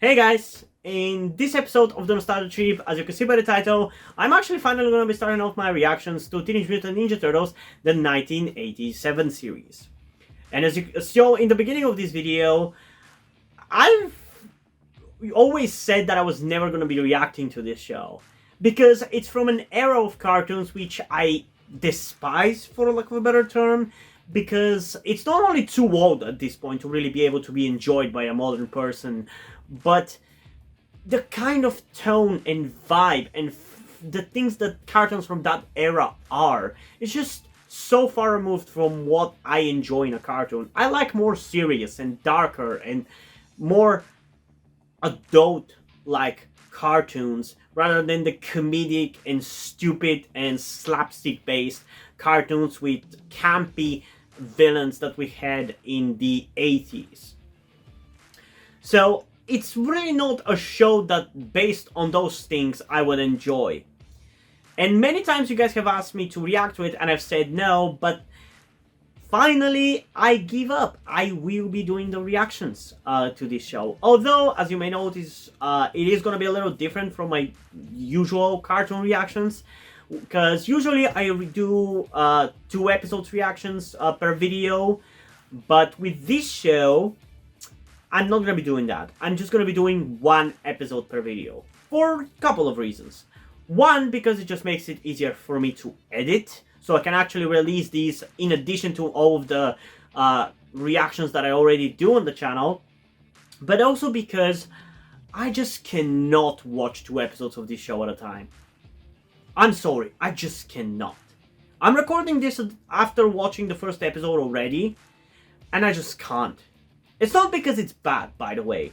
Hey guys! In this episode of the Nostalgia Trip, as you can see by the title, I'm actually finally going to be starting off my reactions to Teenage Mutant Ninja Turtles, the 1987 series. And as you saw in the beginning of this video, I've always said that I was never going to be reacting to this show. Because it's from an era of cartoons which I despise, for lack of a better term, because it's not only too old at this point to really be able to be enjoyed by a modern person, but the kind of tone and vibe and the things that cartoons from that era are, it's just so far removed from what I enjoy in a cartoon. I like more serious and darker and more adult like cartoons rather than the comedic and stupid and slapstick based cartoons with campy villains that we had in the 80s. So it's really not a show that based on those things I would enjoy. And many times you guys have asked me to react to it and I've said no, but finally I give up. I will be doing the reactions to this show. Although, as you may notice, it is going to be a little different from my usual cartoon reactions. Because usually I do 2 episodes reactions per video. But with this show, I'm not going to be doing that. I'm just going to be doing 1 episode per video. For a couple of reasons. One, because it just makes it easier for me to edit. So I can actually release these in addition to all of the reactions that I already do on the channel. But also because I just cannot watch 2 episodes of this show at a time. I'm sorry, I just cannot. I'm recording this after watching the first episode already. And I just can't. It's not because it's bad, by the way.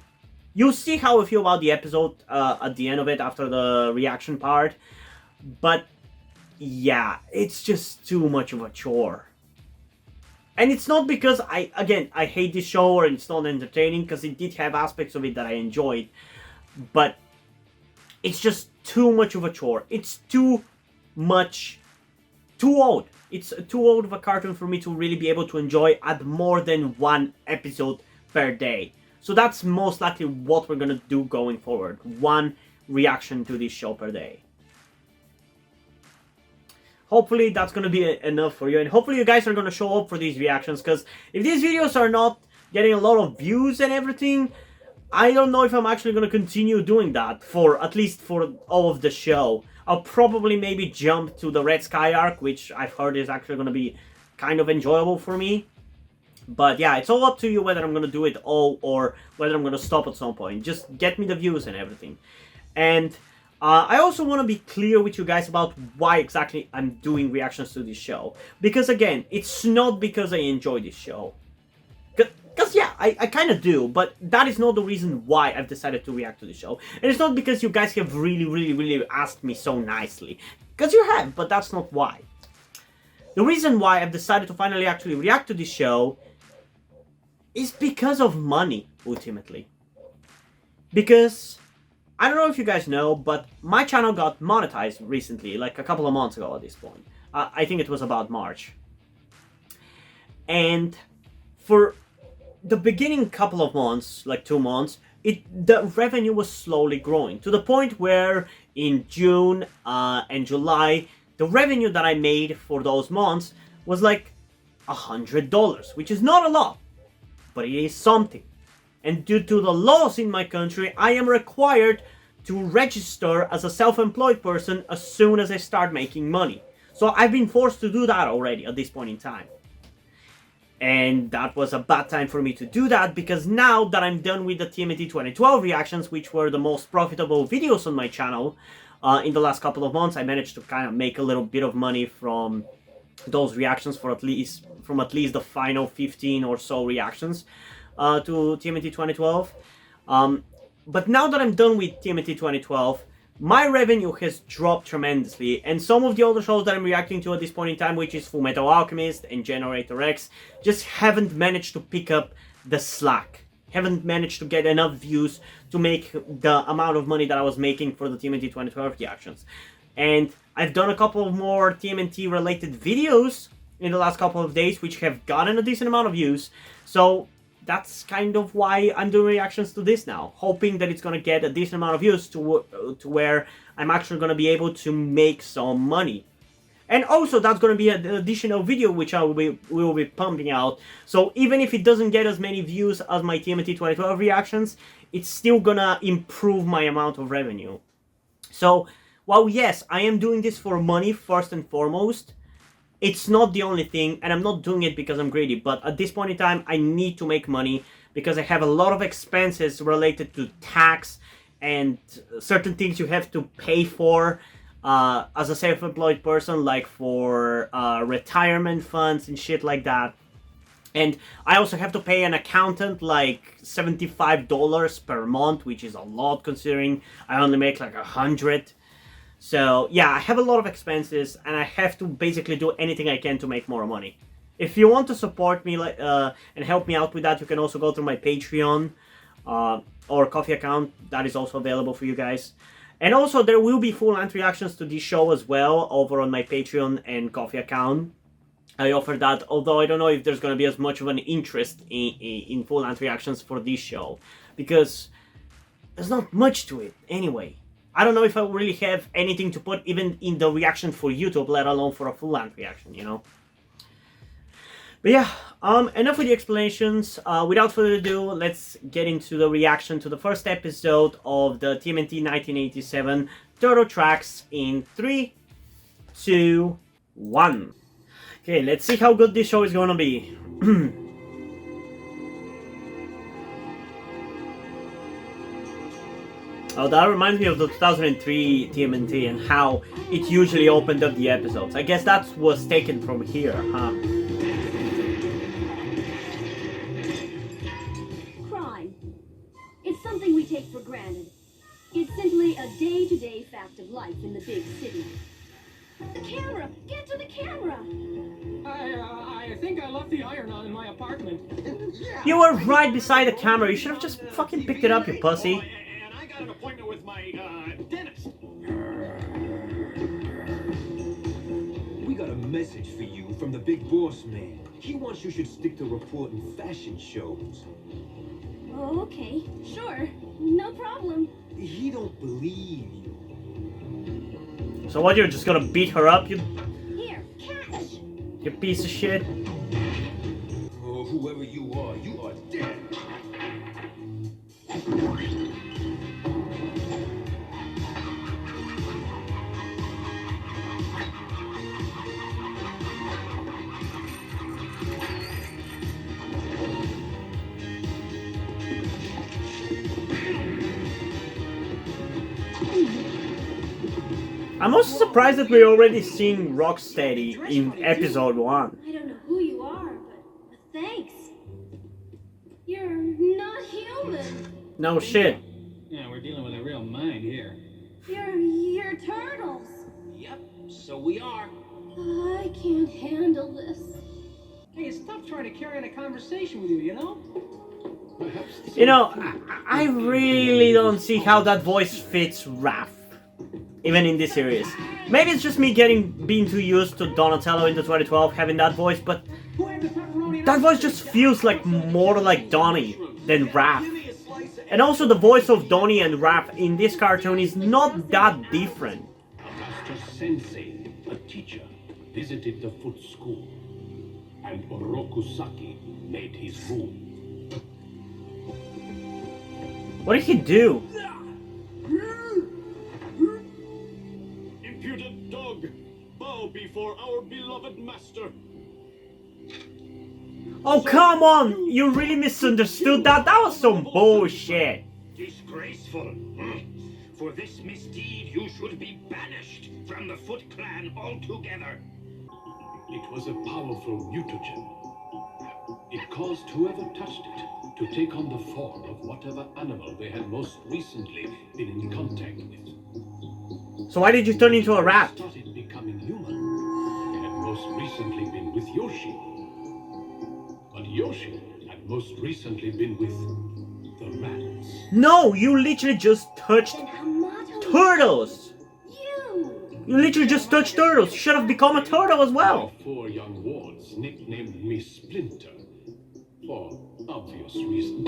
You'll see how I feel about the episode at the end of it after the reaction part. But yeah, it's just too much of a chore. And it's not because I hate this show or it's not entertaining, because it did have aspects of it that I enjoyed. But it's just too much of a chore. It's too old. It's too old of a cartoon for me to really be able to enjoy at more than 1 episode per day. So that's most likely what we're gonna do going forward. 1 reaction to this show per day. Hopefully that's gonna be enough for you, and hopefully you guys are gonna show up for these reactions, because if these videos are not getting a lot of views and everything, I don't know if I'm actually gonna continue doing that for at least for all of the show. I'll probably maybe jump to the Red Sky arc, which I've heard is actually gonna be kind of enjoyable for me. But yeah, it's all up to you whether I'm gonna do it all or whether I'm gonna stop at some point. Just get me the views and everything. And I also want to be clear with you guys about why exactly I'm doing reactions to this show. Because again, it's not because I enjoy this show. Because yeah, I kind of do, but that is not the reason why I've decided to react to the show. And it's not because you guys have really asked me so nicely. Because you have, but that's not why. The reason why I've decided to finally actually react to this show is because of money, ultimately. Because I don't know if you guys know, but my channel got monetized recently, like a couple of months ago at this point. I think it was about March. And for the beginning couple of months, like 2 months, the revenue was slowly growing to the point where in June and July, the revenue that I made for those months was like $100, which is not a lot, but it is something. And due to the laws in my country, I am required to register as a self-employed person as soon as I start making money. So I've been forced to do that already at this point in time. And that was a bad time for me to do that, because now that I'm done with the TMNT 2012 reactions, which were the most profitable videos on my channel, in the last couple of months, I managed to kind of make a little bit of money from those reactions from at least the final 15 or so reactions to TMNT 2012. But now that I'm done with TMNT 2012, my revenue has dropped tremendously, and some of the other shows that I'm reacting to at this point in time, which is Fullmetal Alchemist and Generator X, just haven't managed to pick up the slack. Haven't managed to get enough views to make the amount of money that I was making for the TMNT 2012 reactions. And I've done a couple of more TMNT related videos in the last couple of days, which have gotten a decent amount of views. So that's kind of why I'm doing reactions to this now, hoping that it's gonna get a decent amount of views to where I'm actually gonna be able to make some money. And also, that's going to be an additional video which we will be pumping out. So even if it doesn't get as many views as my TMNT 2012 reactions, it's still going to improve my amount of revenue. So, while yes, I am doing this for money first and foremost, it's not the only thing, and I'm not doing it because I'm greedy. But at this point in time, I need to make money because I have a lot of expenses related to tax and certain things you have to pay for. As a self-employed person, like for retirement funds and shit like that. And I also have to pay an accountant like $75 per month, which is a lot considering I only make like 100. So yeah, I have a lot of expenses and I have to basically do anything I can to make more money. If you want to support me and help me out with that, you can also go through my Patreon or Coffee account. That is also available for you guys. And also, there will be full-length reactions to this show as well over on my Patreon and Coffee account. I offer that, although I don't know if there's going to be as much of an interest in full-length reactions for this show, because there's not much to it anyway. I don't know if I really have anything to put even in the reaction for YouTube, let alone for a full-length reaction, you know? But yeah, enough with the explanations. Without further ado, let's get into the reaction to the first episode of the TMNT 1987 Turtle Tracks in 3, 2, 1. Okay, let's see how good this show is gonna be. Oh, that reminds me of the 2003 TMNT and how it usually opened up the episodes. I guess that was taken from here, huh? Something we take for granted. It's simply a day-to-day fact of life in the big city. The camera! Get to the camera! I think I left the iron on in my apartment. You were right beside the camera. You should have just fucking picked it up, you pussy. And I got an appointment with my dentist. We got a message for you from the big boss man. He wants you should stick to reporting fashion shows. Oh, okay, sure, no problem. He don't believe you. So what, you're just gonna beat her up, you Here, catch! You piece of shit? Oh, whoever you are dead. I'm also surprised that we're already seeing Rocksteady in episode 1. I don't know who you are, but thanks. You're not human. No shit. Yeah, we're dealing with a real mind here. You're turtles. Yep, so we are. I can't handle this. Hey, stop trying to carry on a conversation with you know? You know, I really don't see how that voice fits Raph. Even in this series. Maybe it's just me being too used to Donatello in the 2012 having that voice, but that voice just feels like more like Donnie than Raph. And also the voice of Donnie and Raph in this cartoon is not that different. Master Sensei, a teacher, visited the foot school, and Orokusaki made his rule. What did he do? Impudent dog, bow before our beloved master. Oh, come on! You really misunderstood that? That was some bullshit. Disgraceful. For this misdeed, you should be banished from the Foot Clan altogether. It was a powerful mutagen. It caused whoever touched it to take on the form of whatever animal they had most recently been in contact with. So why did you turn into a rat? Started becoming human. They had most recently been with Yoshi. But Yoshi had most recently been with the rats. No, you literally just touched turtles. You literally just touched turtles. You should have become a turtle as well. My 4 young wards nicknamed me Splinter. For obvious reasons.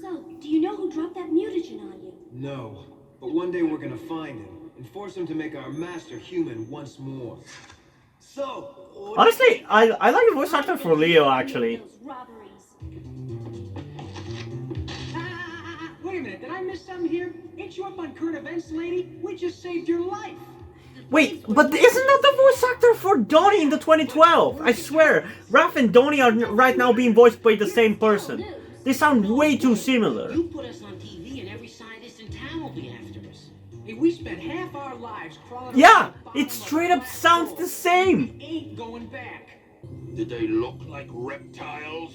So, do you know who dropped that mutagen on you? No, but one day we're gonna find him and force him to make our master human once more. So, Honestly, I like the voice actor for Leo actually. Those robberies. Wait a minute, did I miss something here? Ain't you up on current events, lady? We just saved your life. Wait, but isn't that the voice actor for Donnie in the 2012? I swear, Raph and Donnie are right now being voiced by the same person. They sound way too similar. You put us on TV and every scientist in town will be after us. Hey, we spent half our lives crawling. Yeah, around the bottom it of straight a up black sounds hole. the same. We ain't going back. Did they look like reptiles?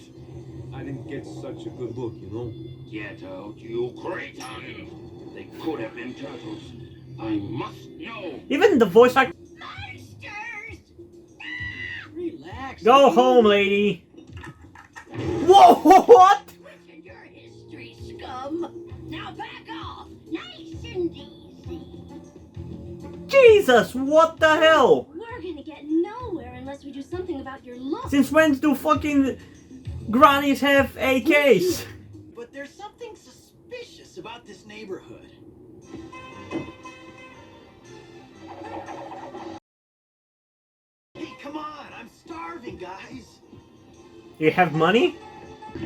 I didn't get such a good look, you know? Get out, you Creighton! They could have been turtles. I must know. Even the voice actor. Monsters! Relax. Go lady. home, lady. Whoa, what? Richard, your history, scum! Now back off! Nice and easy! Jesus, what the hell? We're gonna get nowhere unless we do something about your look. Since when do fucking grannies have AKs? But there's something suspicious about this neighborhood. Hey, come on! I'm starving, guys! You have money? I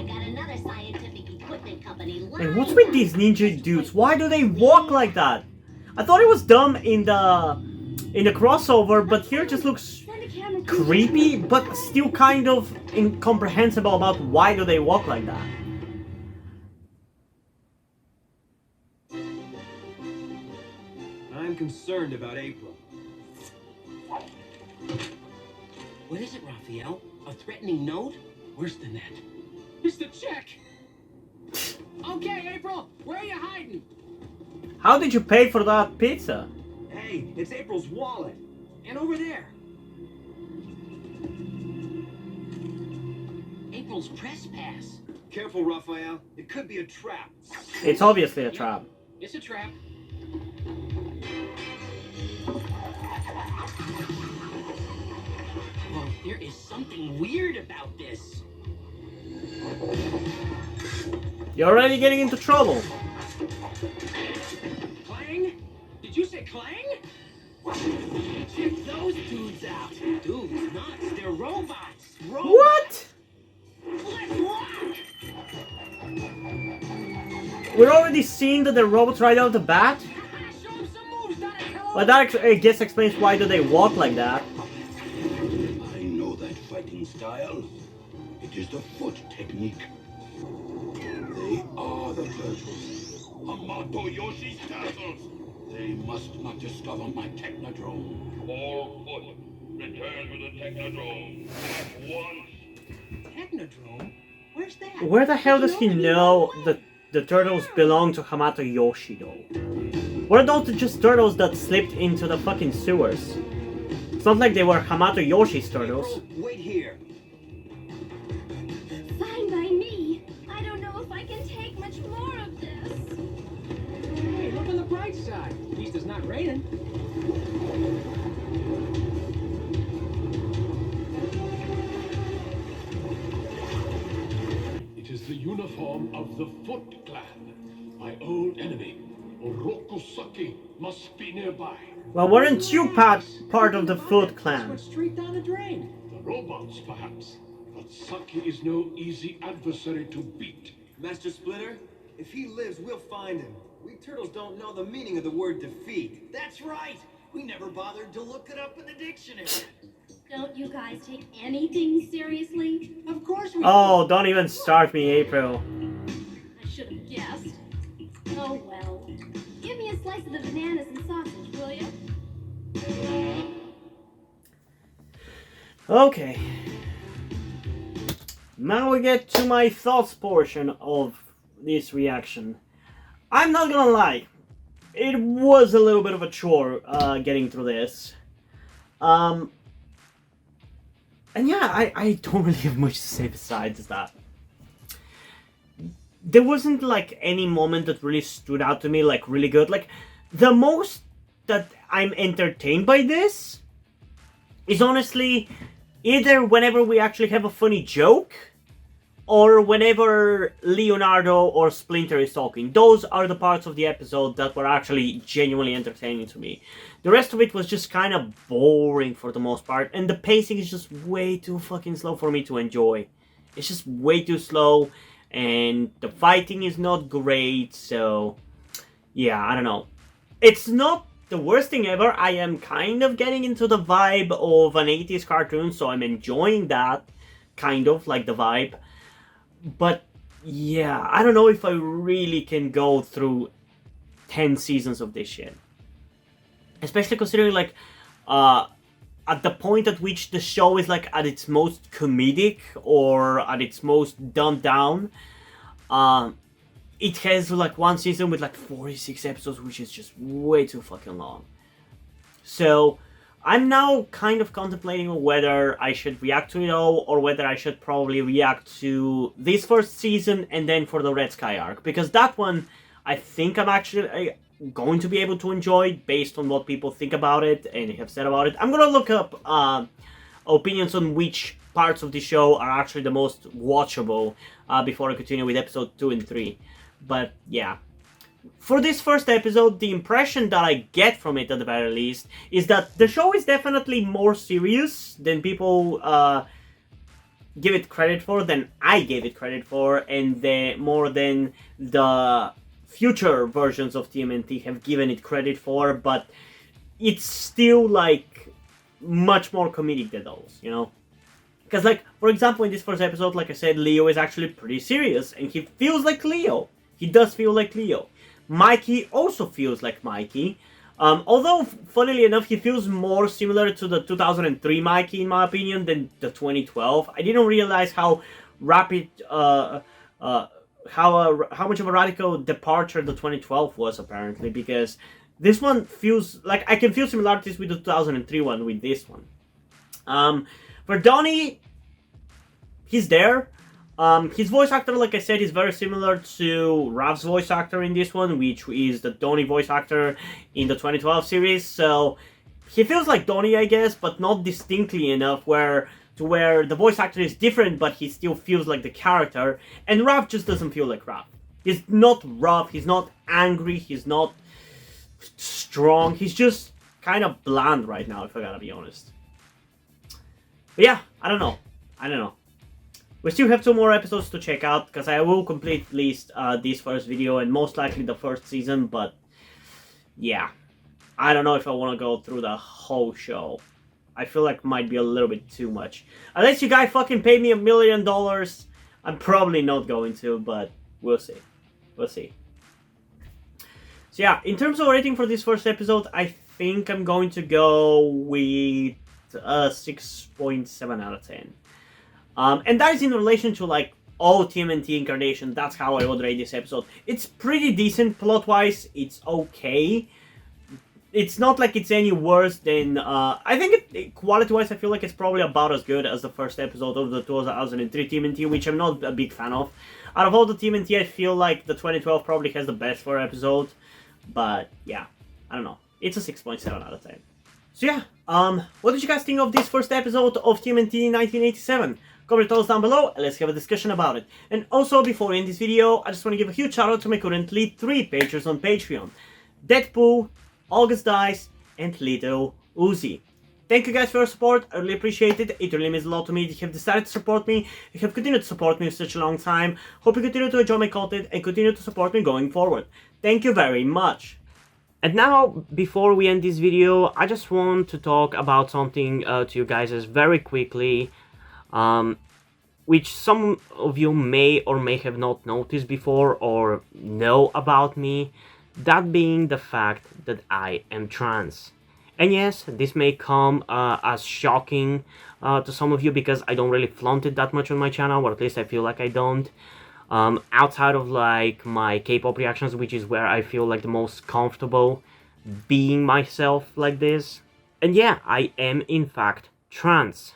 got another scientific equipment company. And what's with these ninja dudes? Why do they walk like that? I thought it was dumb in the crossover, but here it just looks creepy, but still kind of incomprehensible about why do they walk like that. I'm concerned about April. What is it, Raphael? A threatening note? Worse than that. It's the check. Okay, April, where are you hiding? How did you pay for that pizza? Hey, it's April's wallet. And over there. April's trespass. Careful, Raphael. It could be a trap. It's obviously a trap. It's a trap. Well, there is something weird about this. You're already getting into trouble. Clang? Did you say Clang? Check those dudes out. Dudes, nuts, they're robots. What? Let's walk! We're already seeing that the robots right out the bat. Show 'em some moves, Donatello. But that I guess explains why do they walk like that. I know that fighting style. It is the foot technique. They are the turtles. Hamato Yoshi's turtles. They must not discover my technodrome. All foot, return to the technodrome at once. Technodrome? Where's that? Where the hell does he know that the turtles belong to Hamato Yoshi though? What are those just turtles that slipped into the fucking sewers? It's not like they were Hamato Yoshi's turtles. Wait here. Fine by me. I don't know if I can take much more of this. Hey, look on the bright side. At least it's not raining. It is the uniform of the Foot Clan. My old enemy, Orokusaki, must be nearby. Well, weren't you part of the Foot Clan? Went straight down the drain. The robots, perhaps. But Saki is no easy adversary to beat. Master Splitter, if he lives, we'll find him. We turtles don't know the meaning of the word defeat. That's right! We never bothered to look it up in the dictionary. Don't you guys take anything seriously? Of course we Oh, don't even start me, April. I should have guessed. Oh well. Give me a slice of the bananas and sausage, will you? Okay. Now we get to my thoughts portion of this reaction. I'm not gonna lie, it was a little bit of a chore getting through this. And yeah, I don't really have much to say besides that. There wasn't like any moment that really stood out to me like really good. Like the most that I'm entertained by this is honestly Either whenever we actually have a funny joke, or whenever Leonardo or Splinter is talking. Those are the parts of the episode that were actually genuinely entertaining to me. The rest of it was just kind of boring for the most part, and the pacing is just way too fucking slow for me to enjoy. It's just way too slow, and the fighting is not great, so yeah, I don't know. It's not the worst thing ever. I am kind of getting into the vibe of an 80s cartoon, so I'm enjoying that, kind of, like the vibe. But yeah, I don't know if I really can go through 10 seasons of this shit. Especially considering, like, at the point at which the show is, like, at its most comedic or at its most dumbed down, it has, like, one season with, like, 46 episodes, which is just way too fucking long. So, I'm now kind of contemplating whether I should react to it all, or whether I should probably react to this first season and then for the Red Sky arc. Because that one, I think I'm actually going to be able to enjoy based on what people think about it and have said about it. I'm gonna look up opinions on which parts of the show are actually the most watchable before I continue with episode 2 and 3. But yeah. For this first episode, the impression that I get from it, at the very least, is that the show is definitely more serious than people give it credit for, than I gave it credit for, and more than the future versions of TMNT have given it credit for, but it's still, like, much more comedic than those, you know? Because, like, for example, in this first episode, like I said, Leo is actually pretty serious, and he feels like Leo. He does feel like Leo. Mikey also feels like Mikey. Although, funnily enough, he feels more similar to the 2003 Mikey, in my opinion, than the 2012. I didn't realize how rapid, how much of a radical departure the 2012 was, apparently, because this one feels like I can feel similarities with the 2003 one with this one. For Donnie, he's there. His voice actor, like I said, is very similar to Ralph's voice actor in this one, which is the Donnie voice actor in the 2012 series. So he feels like Donnie, I guess, but not distinctly enough where the voice actor is different, but he still feels like the character. And Ralph just doesn't feel like Ralph. He's not rough. He's not angry. He's not strong. He's just kind of bland right now, if I gotta be honest. But yeah, I don't know. We still have 2 more episodes to check out, because I will complete at least this first video and most likely the first season, but yeah. I don't know if I want to go through the whole show. I feel like it might be a little bit too much. Unless you guys fucking pay me $1 million, I'm probably not going to, but we'll see. We'll see. So yeah, in terms of rating for this first episode, I think I'm going to go with a 6.7 out of 10. And that is in relation to, like, all TMNT incarnation. That's how I would rate this episode. It's pretty decent plot-wise. It's okay. It's not like it's any worse than... I think quality-wise, I feel like it's probably about as good as the first episode of the 2003 TMNT, which I'm not a big fan of. Out of all the TMNT, I feel like the 2012 probably has the best 4 episodes. But, yeah. I don't know. It's a 6.7 out of 10. So, yeah. What did you guys think of this first episode of TMNT 1987? Comment those down below and let's have a discussion about it. And also, before we end this video, I just want to give a huge shout out to my currently 3 patrons on Patreon. Deadpool, August Dice, and Little Uzi. Thank you guys for your support, I really appreciate it. It really means a lot to me that you have decided to support me. You have continued to support me for such a long time. Hope you continue to enjoy my content and continue to support me going forward. Thank you very much. And now, before we end this video, I just want to talk about something to you guys very quickly. Which some of you may or may have not noticed before or know about me, that being the fact that I am trans. And yes, this may come as shocking to some of you because I don't really flaunt it that much on my channel, or at least I feel like I don't. Outside of, like, my K-pop reactions, which is where I feel like the most comfortable being myself like this. And yeah, I am in fact trans.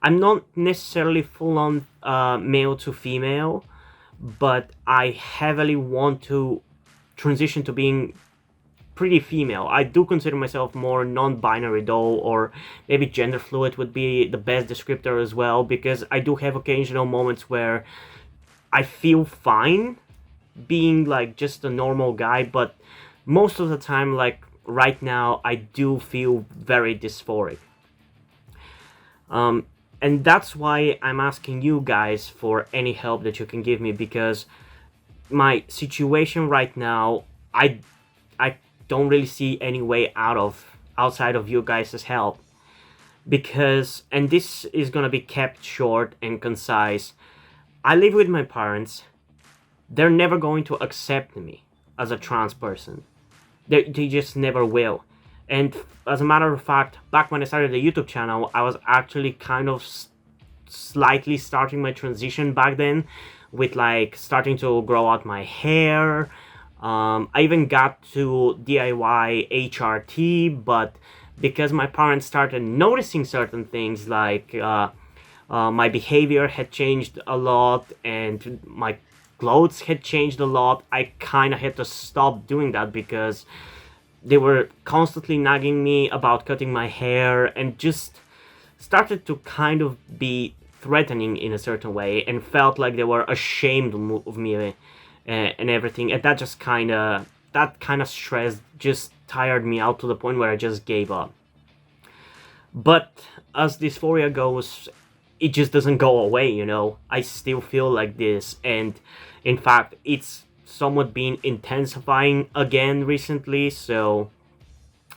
I'm not necessarily full-on male to female, but I heavily want to transition to being pretty female. I do consider myself more non-binary though, or maybe gender fluid would be the best descriptor as well, because I do have occasional moments where I feel fine being like just a normal guy, but most of the time, like right now, I do feel very dysphoric. And that's why I'm asking you guys for any help that you can give me, because my situation right now, I don't really see any way outside of you guys' help. Because, and this is gonna be kept short and concise, I live with my parents. They're never going to accept me as a trans person. They just never will. And as a matter of fact, back when I started the YouTube channel, I was actually kind of slightly starting my transition back then, with like starting to grow out my hair. I even got to DIY HRT, but because my parents started noticing certain things, like my behavior had changed a lot and my clothes had changed a lot, I kind of had to stop doing that, because they were constantly nagging me about cutting my hair and just started to kind of be threatening in a certain way, and felt like they were ashamed of me and everything. And that just kind of stress just tired me out to the point where I just gave up. But as dysphoria goes, it just doesn't go away, you know. I still feel like this, and in fact it's somewhat been intensifying again recently, so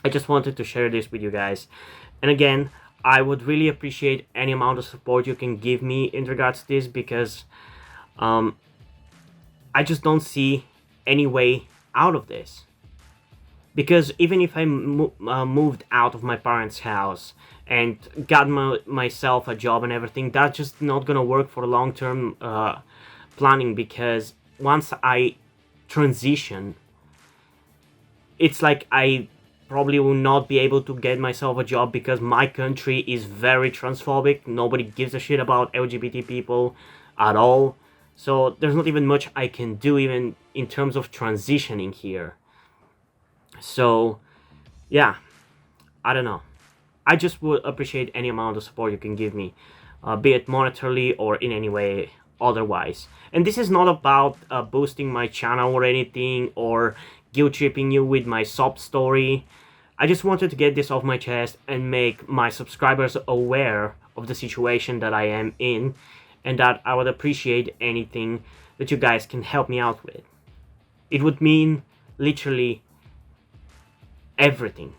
I just wanted to share this with you guys. And again, I would really appreciate any amount of support you can give me in regards to this, because I just don't see any way out of this. Because even if I moved out of my parents' house and got myself a job and everything, that's just not gonna work for long-term planning, because once I transition, it's like I probably will not be able to get myself a job, because my country is very transphobic. Nobody gives a shit about LGBT people at all. So there's not even much I can do even in terms of transitioning here. So yeah, I don't know. I just would appreciate any amount of support you can give me, be it monetarily or in any way otherwise. And this is not about boosting my channel or anything, or guilt tripping you with my sob story. I just wanted to get this off my chest and make my subscribers aware of the situation that I am in, and that I would appreciate anything that you guys can help me out with. It would mean literally everything.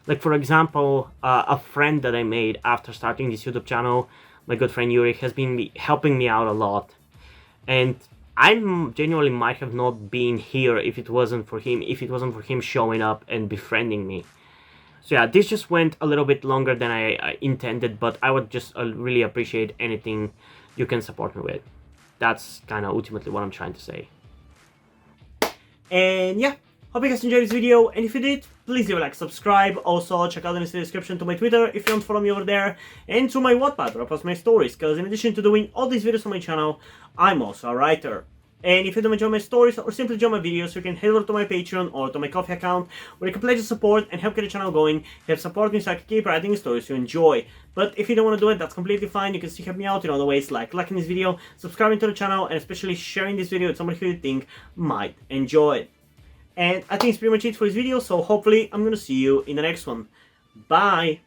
Like, for example, a friend that I made after starting this YouTube channel, my good friend Yuri, has been helping me out a lot. And I genuinely might have not been here if it wasn't for him showing up and befriending me. So yeah, this just went a little bit longer than I intended, but I would just really appreciate anything you can support me with. That's kind of ultimately what I'm trying to say. And yeah, hope you guys enjoyed this video, and if you did, please leave a like, subscribe. Also, check out in the description to my Twitter if you don't follow me over there, and to my Wattpad where I post my stories, because in addition to doing all these videos on my channel, I'm also a writer. And if you don't enjoy my stories or simply enjoy my videos, you can head over to my Patreon or to my Ko-fi account, where you can pledge your support and help get the channel going, help support me so I can keep writing stories you enjoy. But if you don't want to do it, that's completely fine. You can still help me out in other ways, like liking this video, subscribing to the channel, and especially sharing this video with somebody who you think might enjoy it. And I think it's pretty much it for this video, so hopefully I'm gonna see you in the next one. Bye!